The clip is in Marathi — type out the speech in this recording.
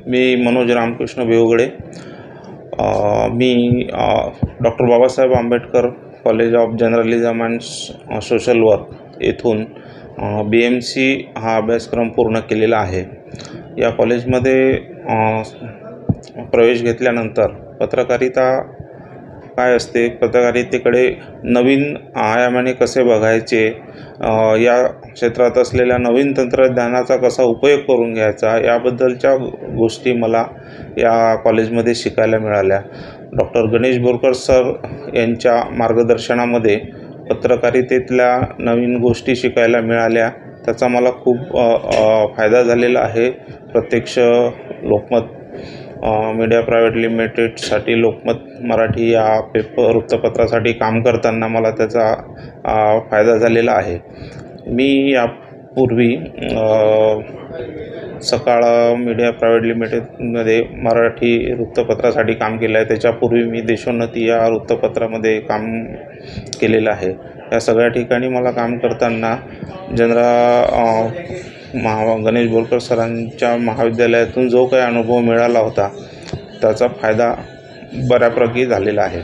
मी मनोज रामकृष्ण बेवगडे. मी doctor Babasaheb Ambedkar college of journalism and social work येथून BMC हा अभ्यासक्रम पूर्ण केलेला आहे. या कॉलेजमध्ये प्रवेश घेतल्यानंतर पत्रकारिता काय असते, पत्रकारितेकडे नवीन आयामाने कसे बघायचे, या क्षेत्रात असलेल्या नवीन तंत्रज्ञानाचा कसा उपयोग करून घ्यायचा, याबद्दलच्या गोष्टी मला या कॉलेजमध्ये शिकायला मिळाल्या. डॉक्टर गणेश बोरकर सर यांच्या मार्गदर्शनामध्ये पत्रकारितेतल्या नवीन गोष्टी शिकायला मिळाल्या. त्याचा मला खूप फायदा झालेला आहे. प्रत्यक्ष लोकमत मीडिया प्रायव्हेट लिमिटेडसाठी लोकमत मराठी या वृत्तपत्रासाठी काम करताना मला त्याचा फायदा झालेला आहे. मी यापूर्वी सकाळ मीडिया प्रायव्हेट लिमिटेडमध्ये मराठी वृत्तपत्रासाठी काम केलं आहे. त्याच्यापूर्वी मी देशोन्नती या वृत्तपत्रामध्ये काम केलेलं आहे. या सगळ्या ठिकाणी मला काम करताना गणेश बोरकर सरांच्या महाविद्यालयातून जो काही अनुभव मिळाला होता त्याचा फायदा बऱ्यापैकी झालेला आहे.